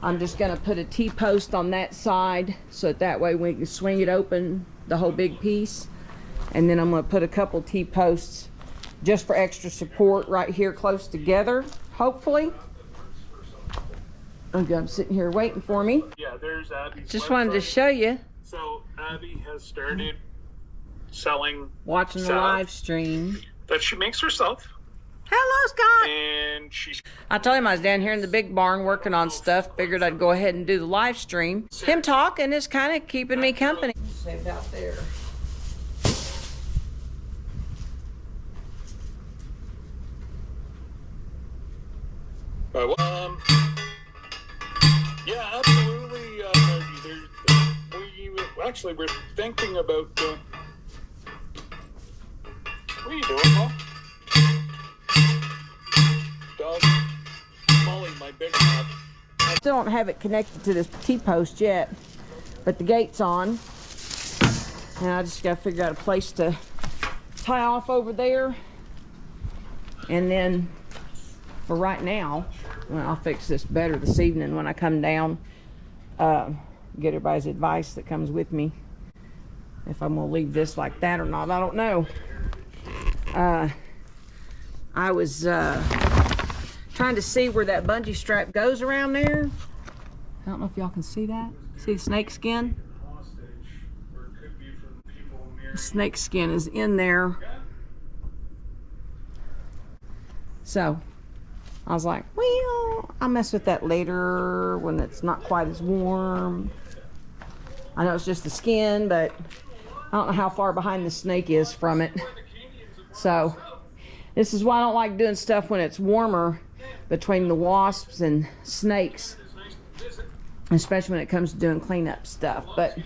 I'm just gonna put a T-post on that side so that way we can swing it open, the whole big piece. And then I'm gonna put a couple T-posts just for extra support right here close together, hopefully. Okay, I'm sitting here waiting for me. Yeah, there's Abby's Just website. wanted to show you. So Abby has started selling Watching the stuff live stream. that she makes herself. Hello, Scott. And she's I told him I was down here in the big barn working on stuff. Figured I'd go ahead and do the live stream. Him talking is kind of keeping me company. Saved out there. Yeah, absolutely, Margie. Actually, we're thinking about. What are you doing, Paul? Dog. Molly, my big dog. I still don't have it connected to this T-post yet, but the gate's on. And I just gotta figure out a place to tie off over there. And then for right now, well, I'll fix this better this evening when I come down. Get everybody's advice that comes with me. If I'm gonna leave this like that or not, I don't know. I was trying to see where that bungee strap goes around there. I don't know if y'all can see that. See the snake skin? The snake skin is in there. So I was like, well, I'll mess with that later when it's not quite as warm. I know it's just the skin, but I don't know how far behind the snake is from it. So this is why I don't like doing stuff when it's warmer between the wasps and snakes, especially when it comes to doing cleanup stuff. But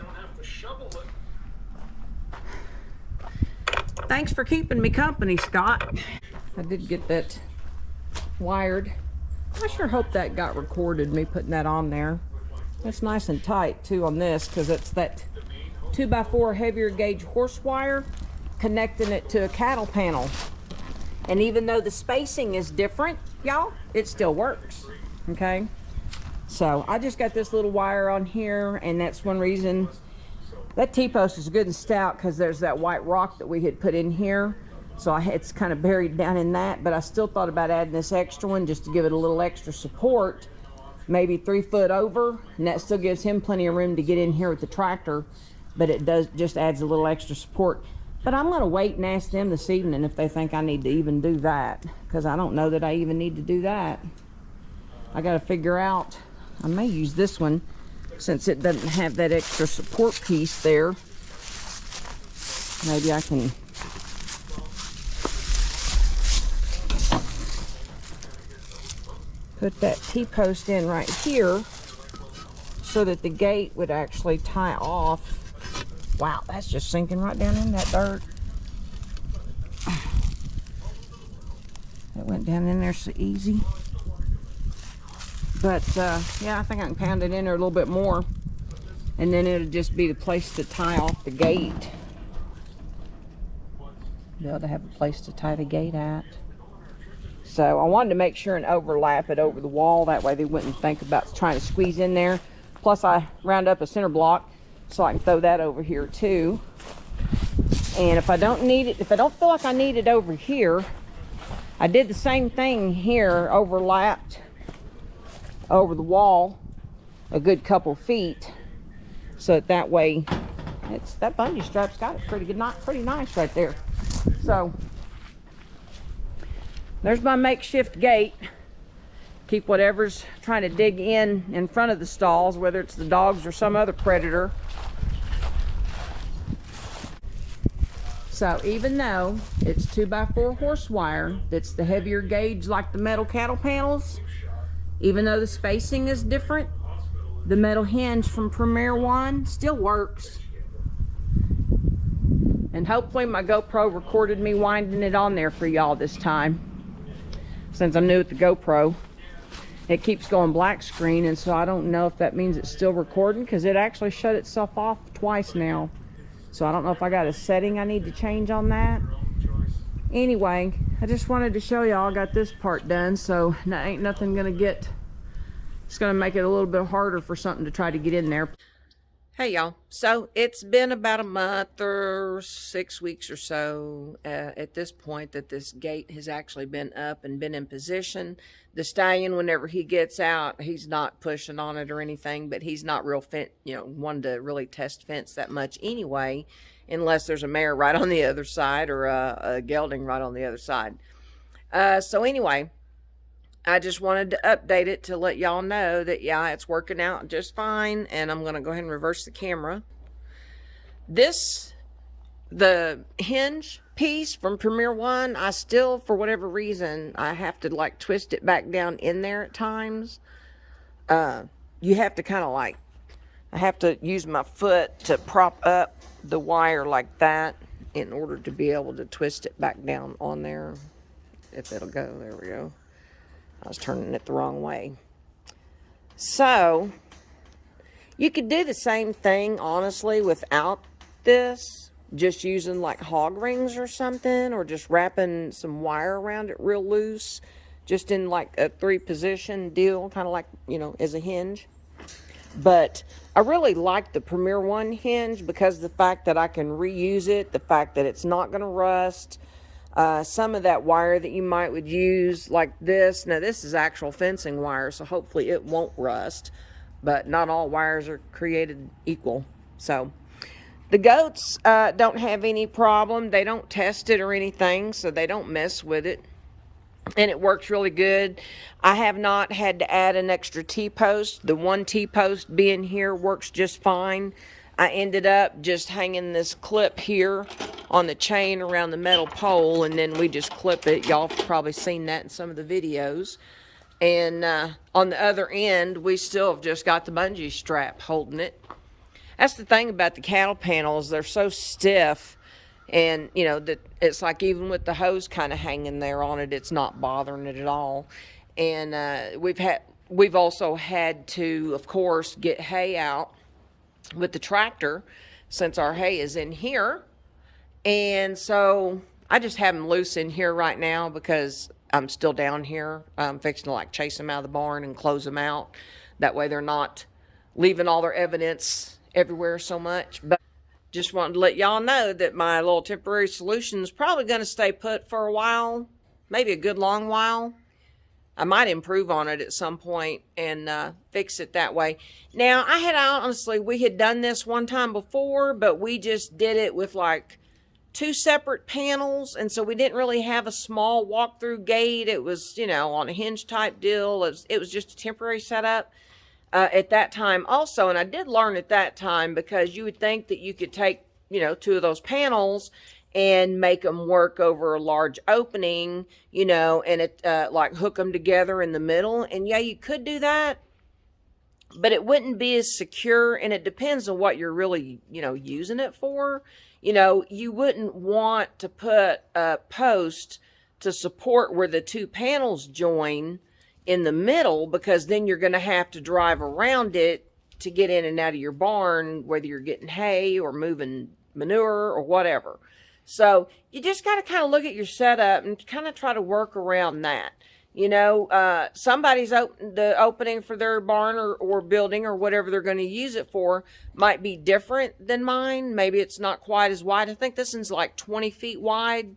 thanks for keeping me company, Scott. I did get that wired. I sure hope that got recorded, me putting that on there. It's nice and tight too on this because it's that 2x4 heavier gauge horse wire connecting it to a cattle panel. And even though the spacing is different, y'all, it still works, okay? So I just got this little wire on here, and that's one reason. That T-post is good and stout because there's that white rock that we had put in here. So it's kind of buried down in that, but I still thought about adding this extra one just to give it a little extra support, maybe 3 foot over, and that still gives him plenty of room to get in here with the tractor, but it does just adds a little extra support. But I'm gonna wait and ask them this evening if they think I need to even do that, because I don't know that I even need to do that. I gotta figure out, I may use this one since it doesn't have that extra support piece there. Maybe I can put that T-post in right here so that the gate would actually tie off. Wow, that's just sinking right down in that dirt. It went down in there so easy. But yeah, I think I can pound it in there a little bit more, and then it'll just be the place to tie off the gate. Be able to have a place to tie the gate at. So I wanted to make sure and overlap it over the wall. That way they wouldn't think about trying to squeeze in there. Plus I round up a center block so I can throw that over here too. And if I don't need it, if I don't feel like I need it over here, I did the same thing here, overlapped over the wall a good couple feet, so that way it's, that bungee strap's got it pretty good, not pretty nice right there. So there's my makeshift gate. Keep whatever's trying to dig in front of the stalls, whether it's the dogs or some other predator. So even though it's 2x4 horse wire, that's the heavier gauge like the metal cattle panels, even though the spacing is different, the metal hinge from Premier One still works. And hopefully my GoPro recorded me winding it on there for y'all this time. Since I'm new at the GoPro, it keeps going black screen, and so I don't know if that means it's still recording, because it actually shut itself off twice now. So I don't know if I got a setting I need to change on that. Anyway, I just wanted to show y'all I got this part done, so ain't nothing gonna get It's going to make it a little bit harder for something to try to get in there. Hey y'all, so it's been about a month or 6 weeks or so at this point that this gate has actually been up and been in position. The stallion, whenever he gets out, he's not pushing on it or anything, but he's not real one to really test fence that much anyway, unless there's a mare right on the other side or a gelding right on the other side. So anyway, I just wanted to update it to let y'all know that, yeah, it's working out just fine. And I'm going to go ahead and reverse the camera. The hinge piece from Premier One, I still, for whatever reason, I have to like twist it back down in there at times. You have to kind of like, I have to use my foot to prop up the wire like that in order to be able to twist it back down on there. If it'll go, there we go. I was turning it the wrong way. So, you could do the same thing, honestly, without this. Just using like hog rings or something, or just wrapping some wire around it real loose. Just in like a 3-position deal, kind of like, you know, as a hinge. But I really like the Premier One hinge because of the fact that I can reuse it, the fact that it's not going to rust. Some of that wire that you would use like this. Now this is actual fencing wire, so hopefully it won't rust, but not all wires are created equal. So the goats don't have any problem. They don't test it or anything, so they don't mess with it. And it works really good. I have not had to add an extra T-post. The one T-post being here works just fine. I ended up just hanging this clip here on the chain around the metal pole, and then we just clip it. Y'all have probably seen that in some of the videos. And on the other end, we still have just got the bungee strap holding it. That's the thing about the cattle panels. They're so stiff, and, you know, that it's like even with the hose kind of hanging there on it, it's not bothering it at all. And we've also had to, of course, get hay out with the tractor since our hay is in here. And so I just have them loose in here right now because I'm still down here. I'm fixing to like chase them out of the barn and close them out. That way they're not leaving all their evidence everywhere so much. But just wanted to let y'all know that my little temporary solution is probably going to stay put for a while, maybe a good long while. I might improve on it at some point and fix it that way. Now, honestly, we had done this one time before, but we just did it with like 2 separate panels. And so we didn't really have a small walk-through gate. It was, you know, on a hinge type deal. It was just a temporary setup at that time also. And I did learn at that time, because you would think that you could take, you know, 2 of those panels and make them work over a large opening, you know, and it like hook them together in the middle. And yeah, you could do that, but it wouldn't be as secure. And it depends on what you're really, you know, using it for. You know, you wouldn't want to put a post to support where the 2 panels join in the middle, because then you're going to have to drive around it to get in and out of your barn, whether you're getting hay or moving manure or whatever. So you just got to kind of look at your setup and kind of try to work around that. You know, somebody's the opening for their barn or building or whatever they're going to use it for might be different than mine. Maybe it's not quite as wide. I think this one's like 20 feet wide.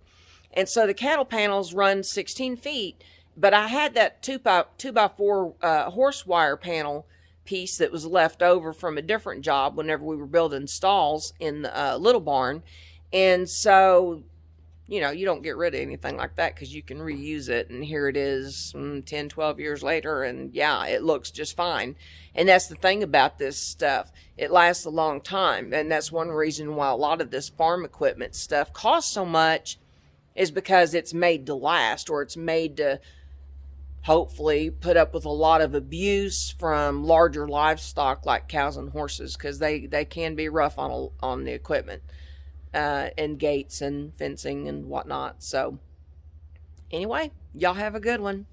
And so the cattle panels run 16 feet. But I had that 2x4 horse wire panel piece that was left over from a different job whenever we were building stalls in the little barn. And so, you know, you don't get rid of anything like that because you can reuse it. And here it is 10, 12 years later. And yeah, it looks just fine. And that's the thing about this stuff. It lasts a long time. And that's one reason why a lot of this farm equipment stuff costs so much, is because it's made to last, or it's made to hopefully put up with a lot of abuse from larger livestock like cows and horses, because they can be rough on the equipment. And gates and fencing and whatnot. So anyway, y'all have a good one.